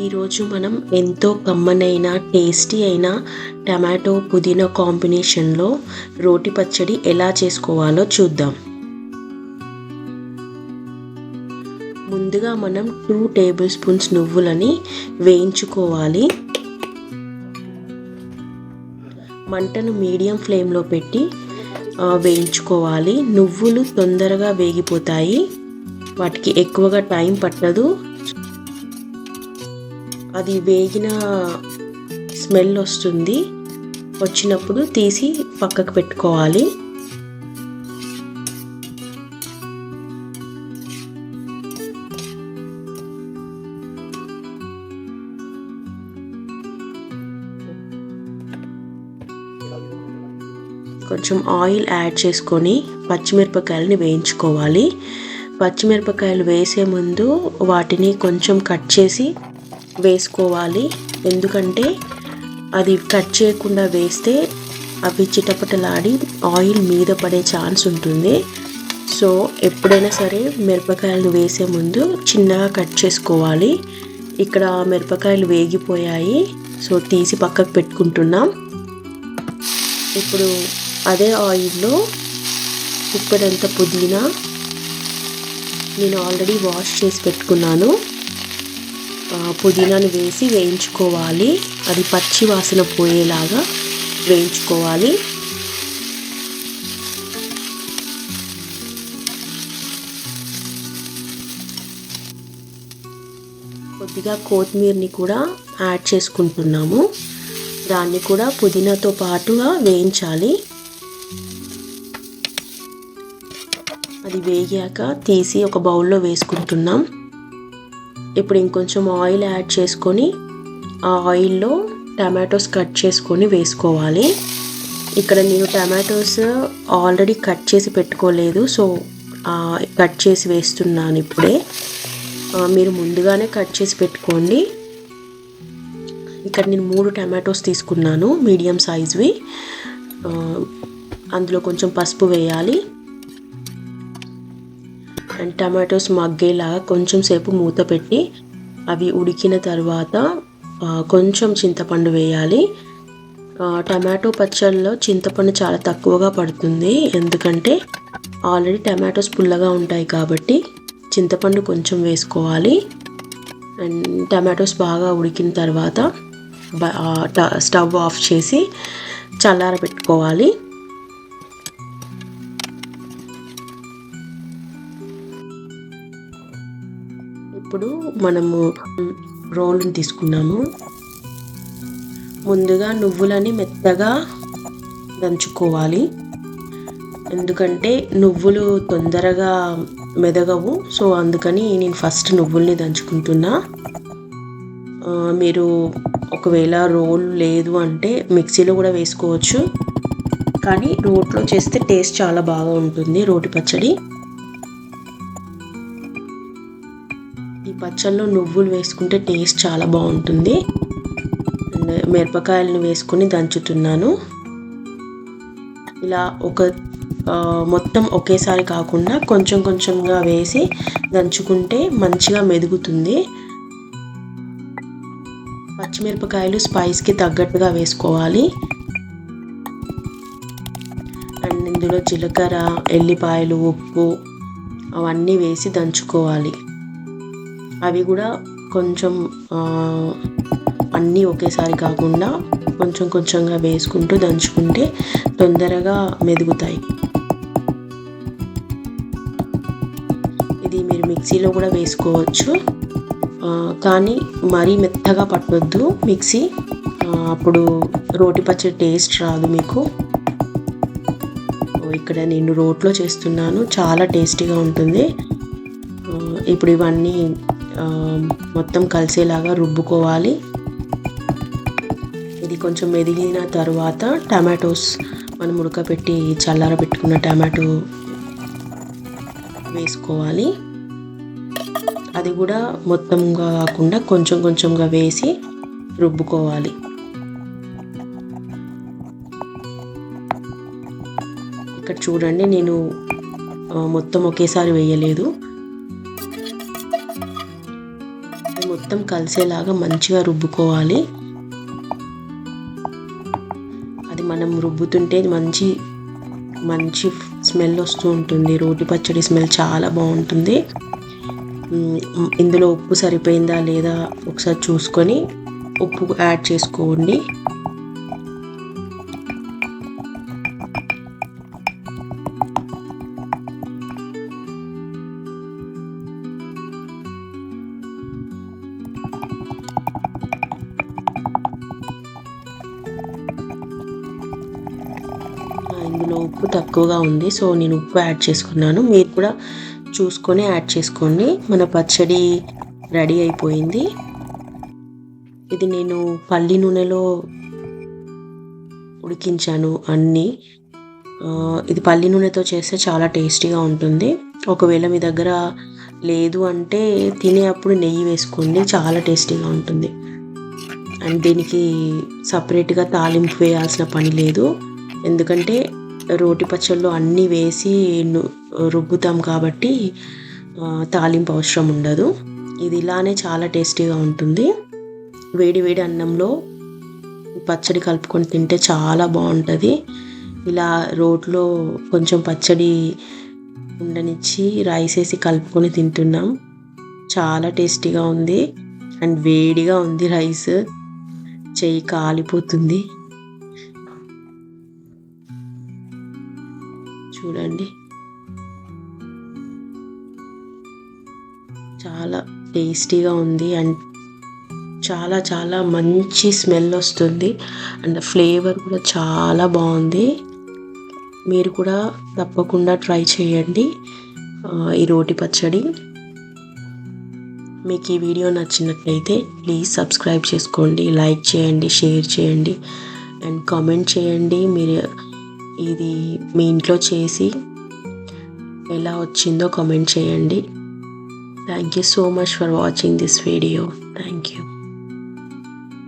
ఈరోజు మనం ఎంతో కమ్మనైన టేస్టీ అయిన టమాటో పుదీనా కాంబినేషన్లో రోటి పచ్చడి ఎలా చేసుకోవాలో చూద్దాం. ముందుగా మనం 2 టేబుల్ స్పూన్స్ నువ్వులని వేయించుకోవాలి. మంటను మీడియం ఫ్లేమ్లో పెట్టి వేయించుకోవాలి. నువ్వులు తొందరగా వేగిపోతాయి, వాటికి ఎక్కువగా టైం పట్టదు. అది వేగిన స్మెల్ వస్తుంది, వచ్చినప్పుడు తీసి పక్కకు పెట్టుకోవాలి. కొంచెం ఆయిల్ యాడ్ చేసుకొని పచ్చిమిరపకాయలని వేయించుకోవాలి. పచ్చిమిరపకాయలు వేసే ముందు వాటిని కొంచెం కట్ చేసి వేసుకోవాలి, ఎందుకంటే అది కట్ చేయకుండా వేస్తే అవి చిటపటలాడి ఆయిల్ మీద పడే ఛాన్స్ ఉంటుంది. సో ఎప్పుడైనా సరే మిరపకాయలు వేసే ముందు చిన్నగా కట్ చేసుకోవాలి. ఇక్కడ మిరపకాయలు వేగిపోయాయి, సో తీసి పక్కకు పెట్టుకుంటున్నాం. ఇప్పుడు అదే ఆయిల్లో ఉప్పరంత పుదీనా నేను ఆల్రెడీ వాష్ చేసి పెట్టుకున్నాను, పుదీనాను వేసి వేయించుకోవాలి. అది పచ్చి వాసన పోయేలాగా వేయించుకోవాలి. కొద్దిగా కొత్తిమీరని కూడా యాడ్ చేసుకుంటున్నాము, దాన్ని కూడా పుదీనాతో పాటుగా వేయించాలి. అది వేగాక తీసి ఒక బౌల్లో వేసుకుంటున్నాం. ఇప్పుడు ఇంకొంచెం ఆయిల్ యాడ్ చేసుకొని ఆ ఆయిల్లో టమాటోస్ కట్ చేసుకొని వేసుకోవాలి. ఇక్కడ నేను టమాటోస్ ఆల్రెడీ కట్ చేసి పెట్టుకోలేదు, సో కట్ చేసి వేస్తున్నాను ఇప్పుడే. మీరు ముందుగానే కట్ చేసి పెట్టుకోండి. ఇక్కడ నేను 3 టమాటోస్ తీసుకున్నాను, మీడియం సైజ్వి. అందులో కొంచెం పసుపు వేయాలి అండ్ టమాటోస్ మగ్గేలాగా కొంచెం సేపు మూత పెట్టి అవి ఉడికిన తర్వాత కొంచెం చింతపండు వేయాలి. టమాటో పచ్చళ్ళలో చింతపండు చాలా తక్కువగా పడుతుంది, ఎందుకంటే ఆల్రెడీ టమాటోస్ పుల్లగా ఉంటాయి కాబట్టి చింతపండు కొంచెం వేసుకోవాలి. అండ్ టమాటోస్ బాగా ఉడికిన తర్వాత స్టవ్ ఆఫ్ చేసి చల్లారబెట్టుకోవాలి. ఇప్పుడు మనము రోలుని తీసుకున్నాము. ముందుగా నువ్వులని మెత్తగా దంచుకోవాలి, ఎందుకంటే నువ్వులు తొందరగా మెదగవు. సో అందుకని నేను ఫస్ట్ నువ్వుల్ని దంచుకుంటున్నా. మీరు ఒకవేళ రోల్ లేదు అంటే మిక్సీలో కూడా వేసుకోవచ్చు, కానీ రోట్లో చేస్తే టేస్ట్ చాలా బాగా ఉంటుంది రోటి పచ్చడి. ఈ పచ్చళ్ళలో నువ్వులు వేసుకుంటే టేస్ట్ చాలా బాగుంటుంది. మిరపకాయలను వేసుకొని దంచుతున్నాను. ఇలా మొత్తం ఒకేసారి కాకుండా కొంచెం కొంచెంగా వేసి దంచుకుంటే మంచిగా మెదుగుతుంది. పచ్చిమిరపకాయలు స్పైస్కి తగ్గట్టుగా వేసుకోవాలి. అండ్ ఇందులో జీలకర్ర, ఎల్లిపాయలు, ఉప్పు అవన్నీ వేసి దంచుకోవాలి. అవి కూడా కొంచెం అన్నీ ఒకేసారి కాకుండా కొంచెం కొంచెంగా వేసుకుంటూ దంచుకుంటే తొందరగా మెదుగుతాయి. ఇది మీరు మిక్సీలో కూడా వేసుకోవచ్చు, కానీ మరీ మెత్తగా పట్టొద్దు మిక్సీ, అప్పుడు రోటి పచ్చడి టేస్ట్ రాదు మీకు. ఇక్కడ నేను రోట్లో చేస్తున్నాను, చాలా టేస్టీగా ఉంటుంది. ఇప్పుడు ఇవన్నీ మొత్తం కలిసేలాగా రుబ్బుకోవాలి. ఇది కొంచెం మెదిగిన తర్వాత టమాటోస్ మనం ఉడకపెట్టి చల్లారబెట్టుకున్న టమాటో వేసుకోవాలి. అది కూడా మొత్తంగా కాకుండా కొంచెం కొంచెంగా వేసి రుబ్బుకోవాలి. ఇక్కడ చూడండి, నేను మొత్తం ఒకేసారి వేయలేదు, మొత్తం కలిసేలాగా మంచిగా రుబ్బుకోవాలి. అది మనం రుబ్బుతుంటే మంచి మంచి స్మెల్ వస్తూ ఉంటుంది. రోటి పచ్చడి స్మెల్ చాలా బాగుంటుంది. ఇందులో ఉప్పు సరిపోయిందా లేదా ఒకసారి చూసుకొని ఉప్పు యాడ్ చేసుకోండి. ఇందులో ఉప్పు తక్కువగా ఉంది, సో నేను ఉప్పు యాడ్ చేసుకున్నాను. మీరు కూడా చూసుకొని యాడ్ చేసుకోండి. మన పచ్చడి రెడీ అయిపోయింది. ఇది నేను పల్లి నూనెలో ఉడికించాను అన్నీ. ఇది పల్లి నూనెతో చేస్తే చాలా టేస్టీగా ఉంటుంది. ఒకవేళ మీ దగ్గర లేదు అంటే తినేటప్పుడు నెయ్యి వేసుకోండి, చాలా టేస్టీగా ఉంటుంది. అండ్ దీనికి సపరేట్గా తాలింపు వేయాల్సిన పని లేదు, ఎందుకంటే రోటి పచ్చళ్ళు అన్నీ వేసి రుబ్బుతాం కాబట్టి తాలింపు అవసరం ఉండదు. ఇది ఇలానే చాలా టేస్టీగా ఉంటుంది. వేడి వేడి అన్నంలో పచ్చడి కలుపుకొని తింటే చాలా బాగుంటుంది. ఇలా రోట్లో కొంచెం పచ్చడి ఉండనిచ్చి రైస్ వేసి కలుపుకొని తింటున్నాం. చాలా టేస్టీగా ఉంది అండ్ వేడిగా ఉంది రైస్, చెయ్యి కాలిపోతుంది. చూడండి, చాలా టేస్టీగా ఉంది అండ్ చాలా చాలా మంచి స్మెల్ వస్తుంది అండ్ ఫ్లేవర్ కూడా చాలా బాగుంది. మీరు కూడా తప్పకుండా ట్రై చేయండి ఈ రోటి పచ్చడి. మీకు ఈ వీడియో నచ్చినట్లయితే ప్లీజ్ సబ్స్క్రైబ్ చేసుకోండి, లైక్ చేయండి, షేర్ చేయండి అండ్ కామెంట్ చేయండి. మీరు ఇది మీ ఇంట్లో చేసి ఎలా వచ్చిందో కామెంట్ చేయండి. Thank you so much for watching this video. Thank you.